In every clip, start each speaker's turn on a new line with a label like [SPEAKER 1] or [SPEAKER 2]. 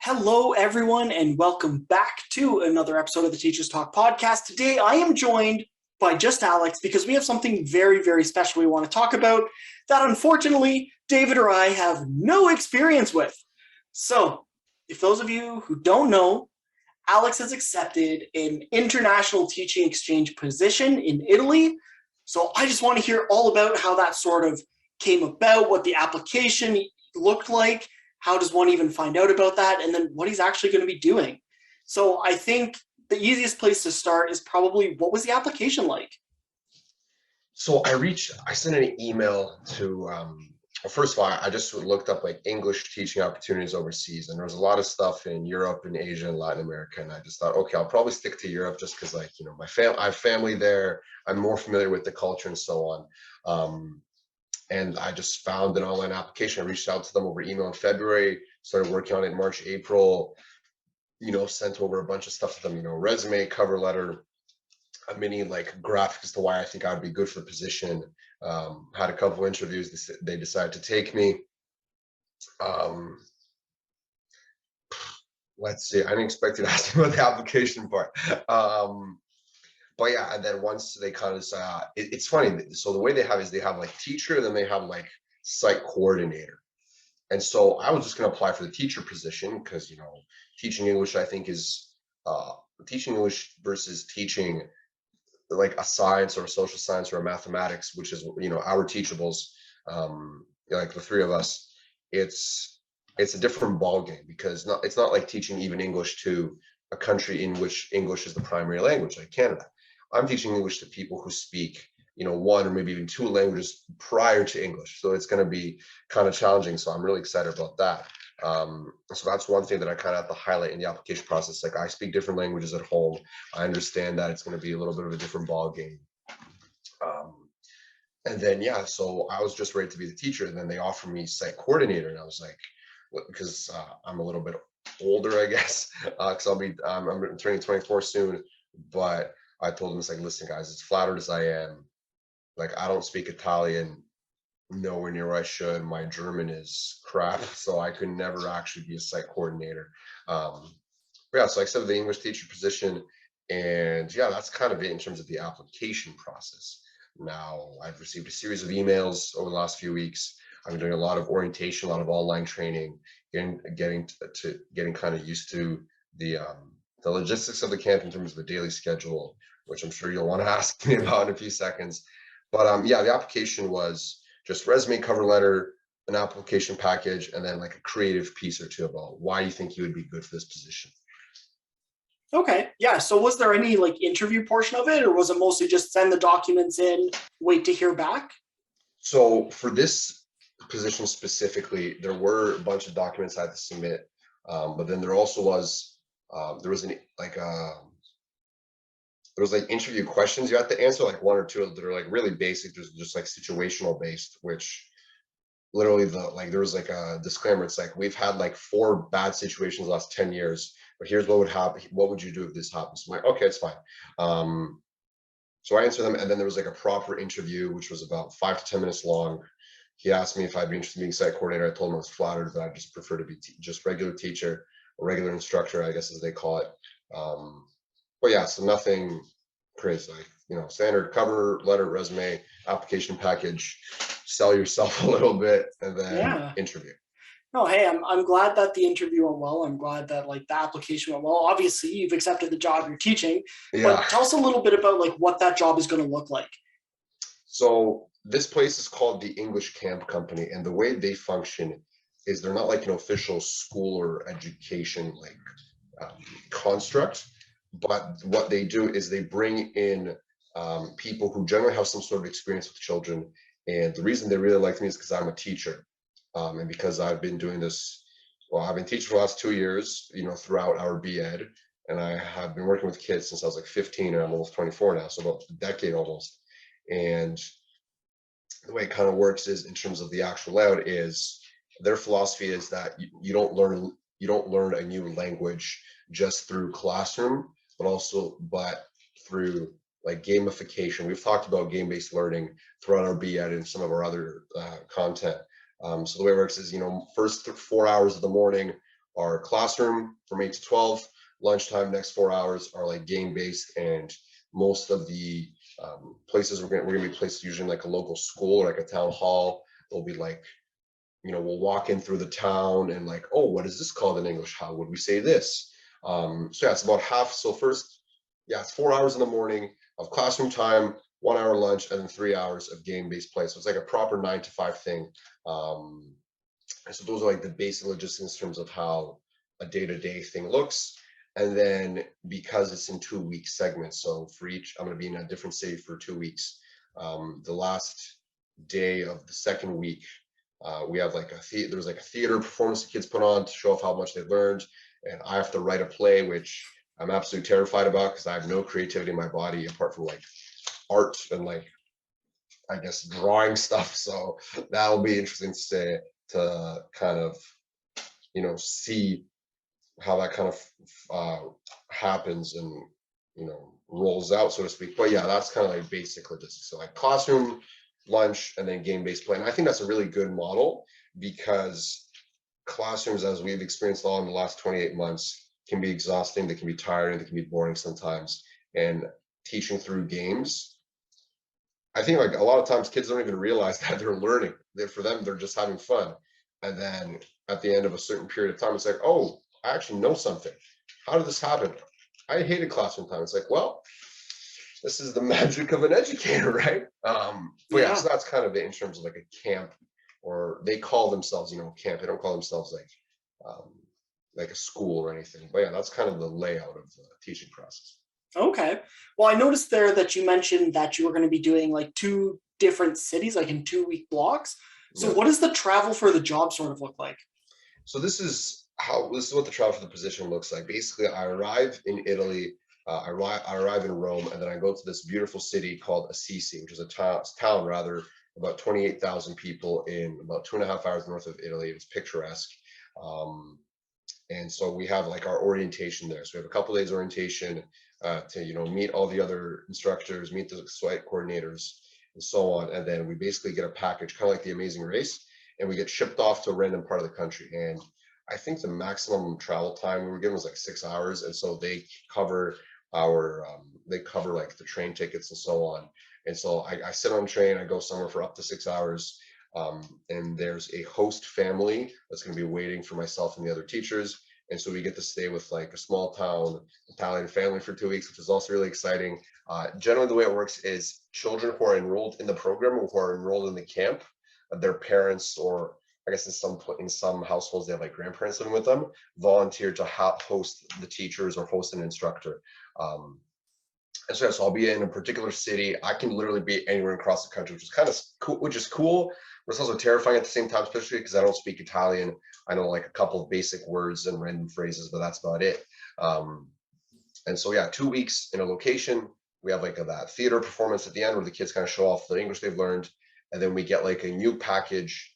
[SPEAKER 1] Hello, everyone, and welcome back to another episode of the Teachers Talk podcast. Today, I am joined by just Alex because we have something very, very special we want to talk about that unfortunately David or I have no experience with. So, if those of you who don't know, Alex has accepted an international teaching exchange position in Italy. So, I just want to hear all about how that sort of came about, what the application looked like, how does one even find out about that, and then what he's actually going to be doing. So I think the easiest place to start is probably, what was the application like?
[SPEAKER 2] So I sent an email to, first of all, I just looked up like English teaching opportunities overseas, and there was a lot of stuff in Europe and Asia and Latin America. And I just thought, okay, I'll probably stick to Europe just because, like, I have family there. I'm more familiar with the culture and so on. And I just found an online application. I reached out to them over email in February, started working on it in March, April, sent over a bunch of stuff to them, resume, cover letter, a mini like graphic as to why I think I would be good for the position. Had a couple of interviews. They decided to take me. Let's see. I didn't expect you to ask me about the application part. But yeah, and then once they kind of it's funny. So the way they have is they have like teacher, then they have like site coordinator. And so I was just going to apply for the teacher position because, teaching English, I think is teaching English versus teaching like a science or a social science or a mathematics, which is, our teachables, like the three of us, it's a different ball game because it's not like teaching even English to a country in which English is the primary language, like Canada. I'm teaching English to people who speak, one or maybe even two languages prior to English. So it's going to be kind of challenging. So I'm really excited about that. So that's one thing that I kind of have to highlight in the application process. Like, I speak different languages at home. I understand that it's going to be a little bit of a different ball game. And then, yeah, so I was just ready to be the teacher. And then they offered me site coordinator. And I was like, because I'm a little bit older, I guess, because I'm turning 24 soon. But I told them, it's like, listen, guys, as flattered as I am, like, I don't speak Italian nowhere near where I should. My German is crap, so I could never actually be a site coordinator. But yeah, so I accepted the English teacher position, and yeah, that's kind of it in terms of the application process. Now, I've received a series of emails over the last few weeks. I'm doing a lot of orientation, a lot of online training, getting kind of used to the logistics of the camp in terms of the daily schedule, which I'm sure you'll want to ask me about in a few seconds. But yeah, the application was just resume, cover letter, an application package, and then like a creative piece or two about why you think you would be good for this position.
[SPEAKER 1] Okay, yeah. So was there any like interview portion of it, or was it mostly just send the documents in, wait to hear back?
[SPEAKER 2] So for this position specifically, there were a bunch of documents I had to submit, but then there also was there was like interview questions you have to answer, like one or two that are like really basic. There's just like situational based, which literally there was like a disclaimer. It's like, we've had like 4 bad situations the last 10 years, but here's what would happen. What would you do if this happens? So I'm like, okay, it's fine. So I answered them, and then there was like a proper interview, which was about 5 to 10 minutes long. He asked me if I'd be interested in being site coordinator. I told him I was flattered, that I just prefer to be just regular teacher or regular instructor, I guess as they call it. But yeah, so nothing crazy, like, standard cover letter, resume, application package, sell yourself a little bit, and then interview.
[SPEAKER 1] No, hey, I'm glad that the interview went well. I'm glad that like the application went well. Obviously, you've accepted the job you're teaching,
[SPEAKER 2] Yeah.
[SPEAKER 1] but tell us a little bit about like what that job is going to look like.
[SPEAKER 2] So this place is called the English Camp Company, and the way they function is they're not like an official school or education like construct, but what they do is they bring in people who generally have some sort of experience with children. And the reason they really like me is because I'm a teacher, and because I've been doing this. Well, I've been teaching for the last 2 years, throughout our B.Ed, and I have been working with kids since I was like 15, and I'm almost 24 now, so about a decade almost. And the way it kind of works is, in terms of the actual layout, is their philosophy is that you don't learn a new language just through classroom, but through like gamification. We've talked about game-based learning throughout our B.Ed and some of our other content. So the way it works is, first 4 hours of the morning our classroom from 8 to 12. Lunchtime, next 4 hours are like game based, and most of the places we're gonna be placed usually in like a local school or like a town hall. They'll be like, we'll walk in through the town and like, oh, what is this called in English? How would we say this? So yeah, it's about half. So first, yeah, it's 4 hours in the morning of classroom time, 1 hour lunch, and then 3 hours of game-based play. So it's like a proper 9 to 5 thing. And so those are like the basic logistics in terms of how a day-to-day thing looks. And then because it's in 2 week segments, so for each, I'm going to be in a different city for 2 weeks. The last day of the second week, we have like there's like a theater performance the kids put on to show off how much they learned, and I have to write a play, which I'm absolutely terrified about because I have no creativity in my body apart from like art and like, I guess, drawing stuff. So that'll be interesting to kind of see how that kind of happens and rolls out, so to speak. But yeah, that's kind of like basic logistics. So like classroom, lunch, and then game-based play. And I think that's a really good model because classrooms, as we've experienced all in the last 28 months, can be exhausting, they can be tiring, they can be boring sometimes. And teaching through games, I think like a lot of times kids don't even realize that they're learning. For them, they're just having fun. And then at the end of a certain period of time, it's like, oh, I actually know something. How did this happen? I hated classroom time. It's like, well, this is the magic of an educator, right? But yeah, so that's kind of it in terms of like a camp, or they call themselves, camp. They don't call themselves like a school or anything. But yeah, that's kind of the layout of the teaching process.
[SPEAKER 1] Okay. Well, I noticed there that you mentioned that you were going to be doing like 2 different cities, like in 2 week blocks. So what does the travel for the job sort of look like?
[SPEAKER 2] So this is what the travel for the position looks like. Basically, I arrive in Italy. I arrive in Rome, and then I go to this beautiful city called Assisi, which is a town rather, about 28,000 people in about 2.5 hours north of Italy. It's picturesque. And so we have like our orientation there. So we have a couple days orientation to meet all the other instructors, meet the site coordinators, and so on. And then we basically get a package, kind of like the Amazing Race, and we get shipped off to a random part of the country. And I think the maximum travel time we were given was like 6 hours, and so they cover like the train tickets and so on. And so I sit on a train, I go somewhere for up to 6 hours. And there's a host family that's going to be waiting for myself and the other teachers. And so we get to stay with like a small town Italian family for 2 weeks, which is also really exciting. Generally, the way it works is children who are enrolled in the program or who are enrolled in the camp, their parents, or I guess in some households they have like grandparents living with them, volunteer to host the teachers or host an instructor. And so, yes, I'll be in a particular city. I can literally be anywhere across the country, which is kind of cool, but it's also terrifying at the same time, especially because I don't speak Italian. I know like a couple of basic words and random phrases, but that's about it. And so, yeah, 2 weeks in a location. We have like that theater performance at the end where the kids kind of show off the English they've learned. And then we get like a new package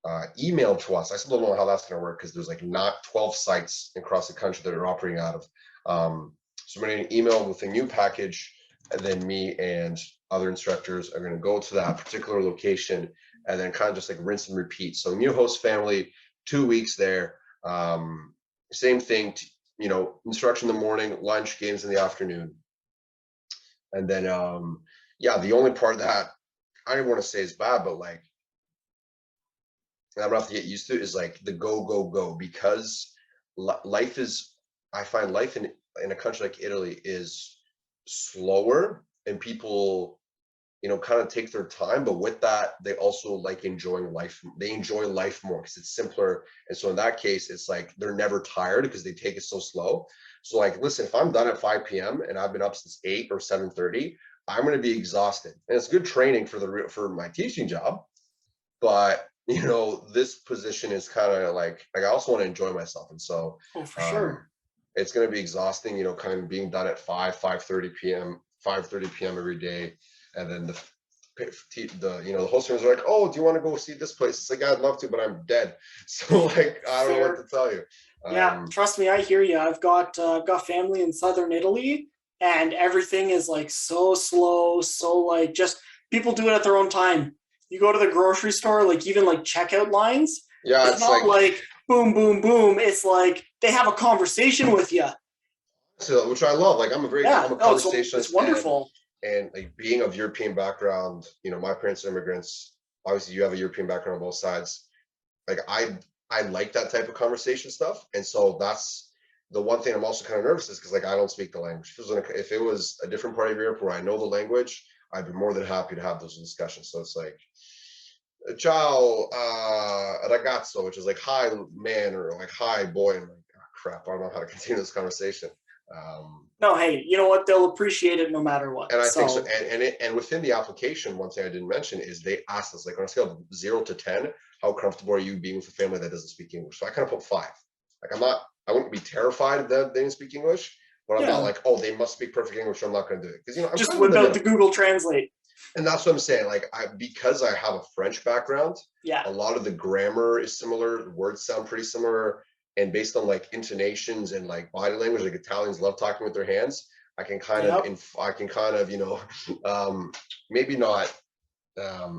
[SPEAKER 2] emailed to us. I still don't know how that's going to work because there's like not 12 sites across the country that are operating out of. So we're getting an email with a new package, and then me and other instructors are going to go to that particular location and then kind of just like rinse and repeat. So new host family, 2 weeks there. Same thing, instruction in the morning, lunch, games in the afternoon. And then, yeah, the only part that I don't want to say is bad, but like I'm gonna have to get used to is like the go, because life is, I find life in a country like Italy is slower, and people, kind of take their time, but with that, they also like enjoying life. They enjoy life more because it's simpler. And so in that case, it's like they're never tired because they take it so slow. So like, listen, if I'm done at 5 p.m. and I've been up since 8 or 7:30, I'm going to be exhausted. And it's good training for my teaching job. But this position is kind of like I also want to enjoy myself. And so
[SPEAKER 1] for sure.
[SPEAKER 2] It's going to be exhausting, kind of being done at 5:30 p.m., 5:30 p.m. every day. And then the host rooms are like, oh, do you want to go see this place? It's like, I'd love to, but I'm dead. So like, I don't know what to tell you.
[SPEAKER 1] Yeah, trust me, I hear you. I've got family in southern Italy, and everything is like so slow, so like just people do it at their own time. You go to the grocery store, like even like checkout lines.
[SPEAKER 2] Yeah,
[SPEAKER 1] it's not like boom, boom, boom. It's like they have a conversation with you.
[SPEAKER 2] So, which I love. Like I'm
[SPEAKER 1] Yeah,
[SPEAKER 2] a
[SPEAKER 1] no, it's
[SPEAKER 2] conversationalist,
[SPEAKER 1] wonderful.
[SPEAKER 2] and like being of European background, my parents are immigrants. Obviously, you have a European background on both sides. Like I like that type of conversation stuff, and so that's the one thing I'm also kind of nervous is because like I don't speak the language. If it was a different part of Europe where I know the language, I'd be more than happy to have those discussions. So it's like ciao, ragazzo, which is like hi man or like hi boy, and like oh, crap, I don't know how to continue this conversation. Um,
[SPEAKER 1] No, hey, you know what? They'll appreciate it no matter what.
[SPEAKER 2] and I think so.
[SPEAKER 1] So
[SPEAKER 2] And within the application, one thing I didn't mention is they asked us like on a scale of 0 to 10, how comfortable are you being with a family that doesn't speak English? So I kind of put 5. Like I wouldn't be terrified that they didn't speak English, but I'm not
[SPEAKER 1] yeah,
[SPEAKER 2] like, oh, they must speak perfect English. I'm not going to do it because I'm
[SPEAKER 1] just
[SPEAKER 2] kind of in
[SPEAKER 1] whip
[SPEAKER 2] the
[SPEAKER 1] out the
[SPEAKER 2] middle.
[SPEAKER 1] Google Translate.
[SPEAKER 2] And that's what I'm saying. Like because I have a French background,
[SPEAKER 1] Yeah,
[SPEAKER 2] a lot of the grammar is similar. The words sound pretty similar, and based on like intonations and like body language, like Italians love talking with their hands.
[SPEAKER 1] yep.
[SPEAKER 2] I can kind of maybe not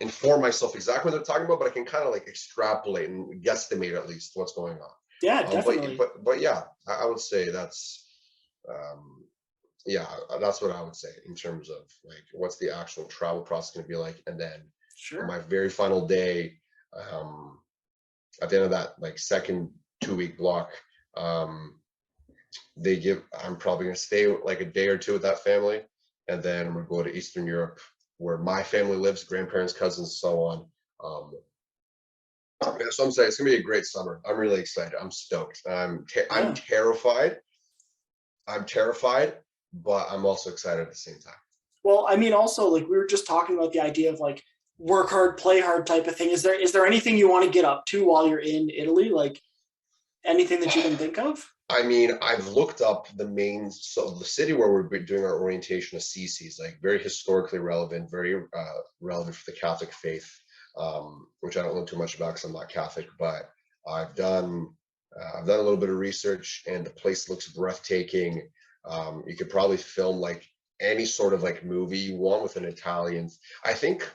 [SPEAKER 2] inform myself exactly what they're talking about, but I can kind of like extrapolate and guesstimate at least what's going on.
[SPEAKER 1] Yeah,
[SPEAKER 2] But
[SPEAKER 1] definitely.
[SPEAKER 2] but yeah, I would say um, yeah, that's what I would say in terms of like what's the actual travel process going to be like, and then on
[SPEAKER 1] Sure.
[SPEAKER 2] my very final day, um, at the end of that like second 2 week block, um, I'm probably going to stay like a day or two with that family, and then I'm going to go to Eastern Europe where my family lives, grandparents, cousins, so on. Um, so I'm saying it's gonna be a great summer. I'm really excited. I'm stoked. I'm
[SPEAKER 1] Yeah.
[SPEAKER 2] terrified. I'm terrified, but I'm also excited at the same time.
[SPEAKER 1] Well, I mean, also like we were just talking about the idea of like work hard, play hard type of thing. Is there anything you want to get up to while you're in Italy? Like anything that you can think of?
[SPEAKER 2] I mean, I've looked up so the city where we're doing our orientation, Assisi, is like very historically relevant, very relevant for the Catholic faith, which I don't know too much about because I'm not Catholic, but I've done I've done a little bit of research, and the place looks breathtaking. You could probably film like any sort of like movie you want with an Italian. I think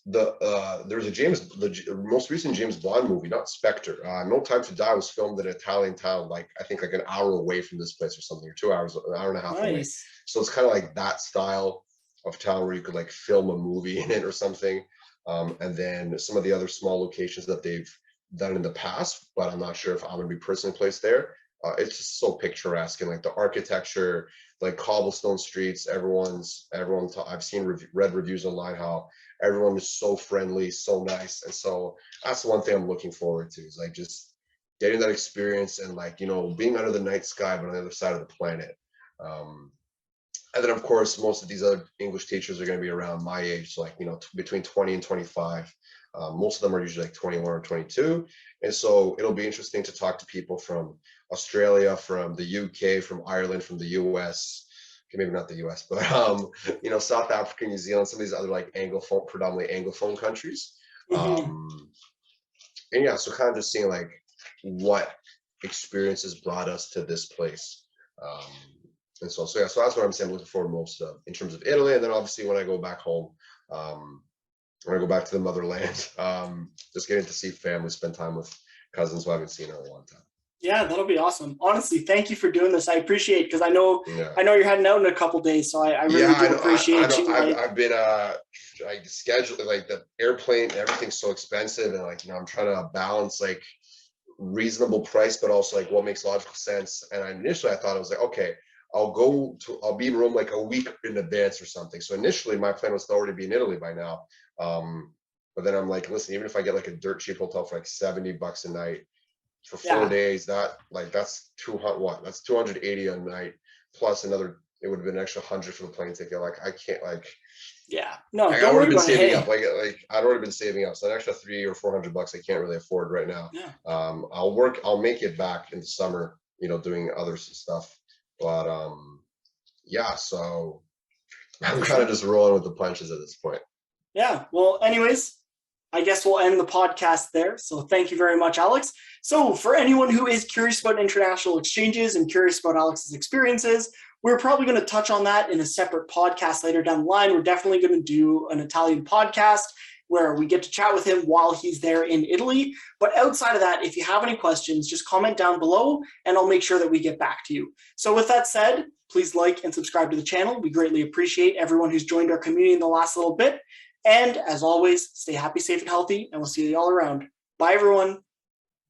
[SPEAKER 2] there's the most recent James Bond movie, not Spectre. No Time to Die was filmed in an Italian town, like I think like an hour away from this place or something, or 2 hours, an hour and a half away.
[SPEAKER 1] Nice.
[SPEAKER 2] So it's kind of like that style of town where you could like film a movie in it or something. And then some of the other small locations that they've done in the past, but I'm not sure if I'm gonna be personally placed there. It's just so picturesque, and like the architecture, like cobblestone streets. I've seen read reviews online how everyone is so friendly, so nice, and so that's the one thing I'm looking forward to is like just getting that experience and like being under the night sky but on the other side of the planet. Um, and then of course most of these other English teachers are going to be around my age, so like between 20 and 25. Most of them are usually like 21 or 22, and so it'll be interesting to talk to people from Australia, from the UK, from Ireland, from the US. Okay, maybe not the US, but South Africa, New Zealand, some of these other like anglophone, predominantly anglophone countries.
[SPEAKER 1] Mm-hmm.
[SPEAKER 2] And yeah, so kind of just seeing like what experiences brought us to this place. um, and so yeah, so that's what I'm saying, looking forward most of in terms of Italy. And then obviously when I go back home, um, when I go back to the motherland, just getting to see family, spend time with cousins who I haven't seen in a long time.
[SPEAKER 1] Yeah, that'll be awesome. Honestly, thank you for doing this. I appreciate it because I know
[SPEAKER 2] Yeah.
[SPEAKER 1] you're heading out in a couple days, so I
[SPEAKER 2] Yeah,
[SPEAKER 1] really
[SPEAKER 2] I
[SPEAKER 1] do
[SPEAKER 2] know. I
[SPEAKER 1] appreciate
[SPEAKER 2] know.
[SPEAKER 1] you. Like,
[SPEAKER 2] I've been like scheduled, like the airplane, everything's so expensive, and like I'm trying to balance like reasonable price, but also like what makes logical sense. And initially I thought I was like, okay, I'll be in Rome like a week in advance or something. So initially my plan was to already be in Italy by now. But then I'm like, listen, even if I get like a dirt cheap hotel for like $70 a night for four
[SPEAKER 1] yeah,
[SPEAKER 2] days, that's 200 what? That's 280 a night plus another. It would have been an extra 100 for the plane ticket. Like I can't like.
[SPEAKER 1] yeah. No,
[SPEAKER 2] I've
[SPEAKER 1] don't
[SPEAKER 2] already
[SPEAKER 1] worry
[SPEAKER 2] been
[SPEAKER 1] about it.
[SPEAKER 2] saving up.
[SPEAKER 1] Hey,
[SPEAKER 2] Like I'd already been saving up. So an extra $300 or $400 I can't really afford right now.
[SPEAKER 1] yeah.
[SPEAKER 2] I'll make it back in the summer, doing other stuff. But yeah, so I'm
[SPEAKER 1] For
[SPEAKER 2] kind of
[SPEAKER 1] sure.
[SPEAKER 2] just rolling with the punches at this point.
[SPEAKER 1] Yeah. Well, anyways, I guess we'll end the podcast there. So thank you very much, Alex. So for anyone who is curious about international exchanges and curious about Alex's experiences, we're probably going to touch on that in a separate podcast later down the line. We're definitely going to do an Italian podcast where we get to chat with him while he's there in Italy. But outside of that, if you have any questions, just comment down below and I'll make sure that we get back to you. So with that said, please like and subscribe to the channel. We greatly appreciate everyone who's joined our community in the last little bit. And as always, stay happy, safe, and healthy, and we'll see you all around. Bye, everyone.